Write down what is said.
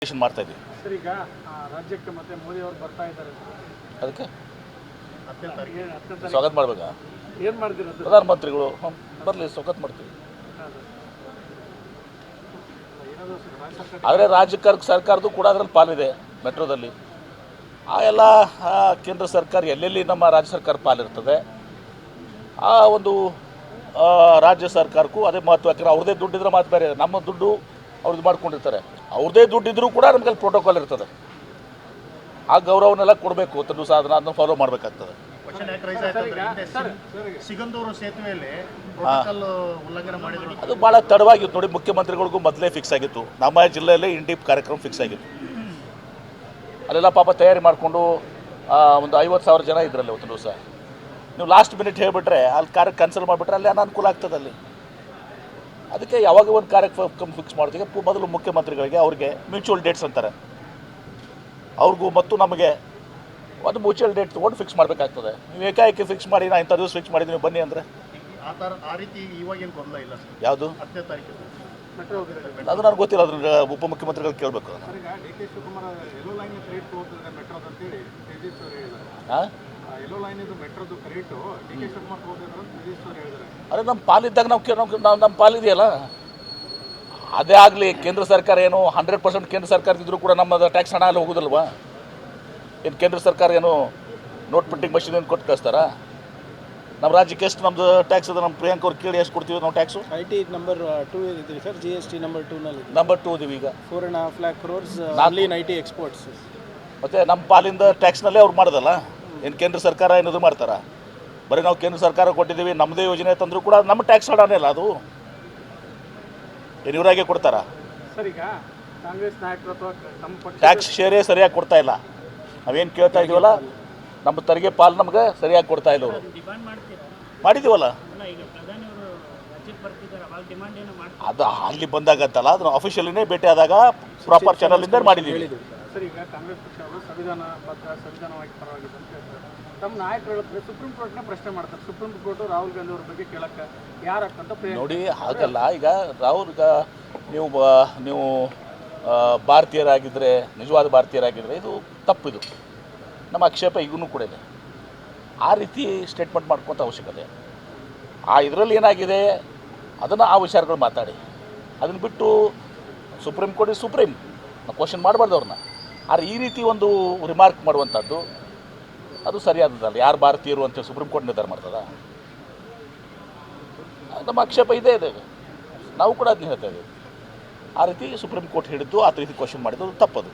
ಮಾಡ್ತಾ ಇದ್ದೀವಿ. ಸರ್, ಈಗ ರಾಜ್ಯಕ್ಕೆ ಮತ್ತೆ ಮೋದಿ ಅವರು ಬರ್ತಾ ಇದ್ದಾರೆ, ಅದಕ್ಕೆ ಸ್ವಾಗತ ಮಾಡ್ಬೇಕಾ? ಏನು ಮಾಡ್ತೀರಾ? ಪ್ರಧಾನಮಂತ್ರಿಗಳು ಬರಲಿ, ಸ್ವಾಗತ ಮಾಡ್ತೀವಿ. ಆದರೆ ರಾಜ್ಯ ಸರ್ಕಾರದ್ದು ಕೂಡ ಅದರಲ್ಲಿ ಪಾಲಿದೆ. ಮೆಟ್ರೋದಲ್ಲಿ ಆ ಎಲ್ಲ ಕೇಂದ್ರ ಸರ್ಕಾರ ಎಲ್ಲೆಲ್ಲಿ ನಮ್ಮ ರಾಜ್ಯ ಸರ್ಕಾರ ಪಾಲಿರ್ತದೆ, ಆ ಒಂದು ರಾಜ್ಯ ಸರ್ಕಾರಕ್ಕೂ ಅದೇ ಮಹತ್ವ. ಯಾಕಂದರೆ ಅವ್ರದ್ದೇ ದುಡ್ಡಿದ್ರೆ ಮಾತು ಬೇರೆ, ನಮ್ಮ ದುಡ್ಡು ಅವ್ರದ್ದು ಮಾಡ್ಕೊಂಡಿರ್ತಾರೆ. ಅವ್ರದ್ದೇ ದುಡ್ಡಿದ್ರೂ ಕೂಡ ನಮಗೆ ಪ್ರೋಟೋಕಾಲ್ ಇರ್ತದೆ. ಆ ಗೌರವನೆಲ್ಲ ಕೊಡಬೇಕು ಅಂತ ದಿವಸ ಅದನ್ನು ಫಾಲೋ ಮಾಡಬೇಕಾಗ್ತದೆ. ಸಿಗಂದೂರು ಸೇತುವೆಯಲ್ಲಿ ಉಲ್ಲಂಘನೆ ಮಾಡಿದ್ರು, ಅದು ಭಾಳ ತಡವಾಗಿತ್ತು ನೋಡಿ. ಮುಖ್ಯಮಂತ್ರಿಗಳಿಗೂ ಮೊದಲೇ ಫಿಕ್ಸ್ ಆಗಿತ್ತು. ನಮ್ಮ ಜಿಲ್ಲೆಯಲ್ಲೇ ಇಂಡೀಪ್ ಕಾರ್ಯಕ್ರಮ ಫಿಕ್ಸ್ ಆಗಿತ್ತು. ಅಲ್ಲೆಲ್ಲ ಪಾಪ ತಯಾರಿ ಮಾಡಿಕೊಂಡು ಒಂದು 50,000 ಜನ ಇದ್ರಲ್ಲಿ ಅವತ್ತು ದಿವಸ. ನೀವು ಲಾಸ್ಟ್ ಮಿನಿಟ್ ಹೇಳಿಬಿಟ್ರೆ ಅಲ್ಲಿ ಕಾರ್ಯ ಕ್ಯಾನ್ಸಲ್ ಮಾಡಿಬಿಟ್ರೆ ಅಲ್ಲಿ ಅನಾನುಕೂಲ ಆಗ್ತದೆ ಅಲ್ಲಿ. ಅದಕ್ಕೆ ಯಾವಾಗ ಒಂದು ಕಾರ್ಯಕ್ರಮ ಫಿಕ್ಸ್ ಮಾಡ್ತೀವಿ, ಮೊದಲು ಮುಖ್ಯಮಂತ್ರಿಗಳಿಗೆ ಅವ್ರಿಗೆ ಮ್ಯೂಚುವಲ್ ಡೇಟ್ಸ್ ಅಂತಾರೆ, ಅವ್ರಿಗೂ ಮತ್ತು ನಮಗೆ ಒಂದು ಮ್ಯೂಚುವಲ್ ಡೇಟ್ ತೊಗೊಂಡು ಫಿಕ್ಸ್ ಮಾಡಬೇಕಾಗ್ತದೆ. ನೀವು ಏಕಾಏಕಿ ಫಿಕ್ಸ್ ಮಾಡಿ ನಾ ಇಂಥ ದಿವಸ ಫಿಕ್ಸ್ ಮಾಡಿದ್ದೀನಿ ಬನ್ನಿ ಅಂದರೆ ಆ ರೀತಿ ಇವಾಗೇನು ಗೊಂದಲ ಇಲ್ಲ. ಯಾವುದು 10ನೇ ತಾರೀಕು ಅದು ನನಗೆ ಗೊತ್ತಿಲ್ಲ. ಅದ್ರ ಉಪಮುಖ್ಯಮಂತ್ರಿಗಳು ಕೇಳಬೇಕು. ಹಾಂ, ಅರೆ ನಮ್ಮ ಪಾಲಿದ್ದಾಗ ನಮ್ಮ ಪಾಲಿದೆಯಲ್ಲ, ಅದೇ ಆಗಲಿ. ಕೇಂದ್ರ ಸರ್ಕಾರ ಏನು 100% ಕೇಂದ್ರ ಸರ್ಕಾರದಿದ್ದರೂ ಕೂಡ ನಮ್ಮ ಟ್ಯಾಕ್ಸ್ ಹಣ ಅಲ್ಲಿ ಹೋಗೋದಲ್ವಾ? ಏನು ಕೇಂದ್ರ ಸರ್ಕಾರ ಏನು ನೋಟ್ ಪ್ರಿಂಟಿಂಗ್ ಮಷಿನ್ ಏನು ಕೊಟ್ಟು ಕಳಿಸ್ತಾರಾ? ನಮ್ಮ ರಾಜ್ಯಕ್ಕೆ ಎಷ್ಟು ನಮ್ಮದು ಟ್ಯಾಕ್ಸ್ ಅದ? ನಮ್ಮ ಪ್ರಿಯಾಂಕ್ ಅವ್ರು ಕೇಳಿ ಎಷ್ಟು ಕೊಡ್ತೀವಿ ನಾವು ಟ್ಯಾಕ್ಸು? IT ನಂಬರ್ 2 ಇದ್ದೀವಿ ಸರ್, GST ನಂಬರ್ 2ನಲ್ಲಿ ನಂಬರ್ 2 ಇದೀವಿ ಈಗ. 4.5 lakh crores only in IT exports. ಮತ್ತು ನಮ್ಮ ಪಾಲಿಂದ ಟ್ಯಾಕ್ಸ್ನಲ್ಲೇ ಅವ್ರು ಮಾಡೋದಲ್ಲ. ಏನು ಕೇಂದ್ರ ಸರ್ಕಾರ ಏನಾದ್ರು ಮಾಡ್ತಾರಾ? ಬರೀ ನಾವು ಕೇಂದ್ರ ಸರ್ಕಾರ ಕೊಟ್ಟಿದ್ದೀವಿ, ನಮ್ಮದೇ ಯೋಜನೆ ತಂದರೂ ಕೂಡ ನಮ್ಮ ಟ್ಯಾಕ್ಸ್ ಹಣನೇ ಅಲ್ಲ ಅದು. ಏನು ಇವರಾಗೆ ಕೊಡ್ತಾರಾ? ಸರ್, ಈಗ ಕಾಂಗ್ರೆಸ್ ನಾಯಕರು ಅಥವಾ ನಮ್ಮ ಪಕ್ಷ ಟ್ಯಾಕ್ಸ್ ಶೇರೇ ಸರಿಯಾಗಿ ಕೊಡ್ತಾ ಇಲ್ಲ. ನಾವೇನು ಕೇಳ್ತಾ ಇದ್ದೀವಲ್ಲ, ನಮ್ಮ ತೆರಿಗೆ ಪಾಲು ನಮ್ಗೆ ಸರಿಯಾಗಿ ಕೊಡ್ತಾ ಇಲ್ಲ. ಅವರು ಮಾಡಿದ್ದೀವಲ್ಲ, ಅದು ಅಲ್ಲಿ ಬಂದಾಗತ್ತಲ್ಲ, ಅದನ್ನು ಅಫಿಷಿಯಲಿನೇ ಭೇಟಿ ಆದಾಗ ಪ್ರಾಪರ್ ಚಾನಲಿಂದ ಮಾಡಿದ್ದೀವಿ. ಸರ್, ಈಗ ಕಾಂಗ್ರೆಸ್ ಪಕ್ಷ ಅವರು ಸಂವಿಧಾನವಾಗಿ ಪರವಾಗಿದೆ ಅಂತ ಹೇಳ್ತಾರೆ. ತಮ್ಮ ನಾಯಕರು ಸುಪ್ರೀಂ ಕೋರ್ಟ್ನ ಪ್ರಶ್ನೆ ಮಾಡ್ತಾರೆ. ಸುಪ್ರೀಂ ಕೋರ್ಟ್ ರಾಹುಲ್ ಗಾಂಧಿ ಅವ್ರ ಬಗ್ಗೆ ಕೇಳಕ್ಕೆ ಯಾರಕ್ಕಂತ ನೋಡಿ. ಹಾಗಲ್ಲ, ಈಗ ರಾಹುಲ್ ನೀವು ಭಾರತೀಯರಾಗಿದ್ದರೆ, ನಿಜವಾದ ಭಾರತೀಯರಾಗಿದ್ದರೆ ಇದು ತಪ್ಪಿದು. ನಮ್ಮ ಆಕ್ಷೇಪ ಈಗೂ ಕೂಡ ಇದೆ. ಆ ರೀತಿ ಸ್ಟೇಟ್ಮೆಂಟ್ ಮಾಡ್ಕೊತ ಅವಶ್ಯಕತೆ. ಇದರಲ್ಲಿ ಏನಾಗಿದೆ ಅದನ್ನು ಆ ವಿಚಾರಗಳು ಮಾತಾಡಿ, ಅದನ್ನು ಬಿಟ್ಟು ಸುಪ್ರೀಂ ಕೋರ್ಟ್ ಸುಪ್ರೀಂ ನಾವು ಕ್ವಶನ್ ಮಾಡಬಾರ್ದು ಅವ್ರನ್ನ. ಆದರೆ ಈ ರೀತಿ ಒಂದು ರಿಮಾರ್ಕ್ ಮಾಡುವಂಥದ್ದು ಅದು ಸರಿಯಾದದಲ್ಲ. ಯಾರು ಭಾರತೀಯರು ಅಂತೇಳಿ ಸುಪ್ರೀಂ ಕೋರ್ಟ್ ನಿರ್ಧಾರ ಮಾಡ್ತದ? ನಮ್ಮ ಆಕ್ಷೇಪ ಇದೆ. ನಾವು ಕೂಡ ಅದನ್ನ ಹೇಳ್ತಾ ಇದ್ದೀವಿ. ಆ ರೀತಿ ಸುಪ್ರೀಂ ಕೋರ್ಟ್ ಹಿಡಿದು ಆ ರೀತಿ ಕ್ವಶನ್ ಮಾಡಿದ್ದು ತಪ್ಪದು.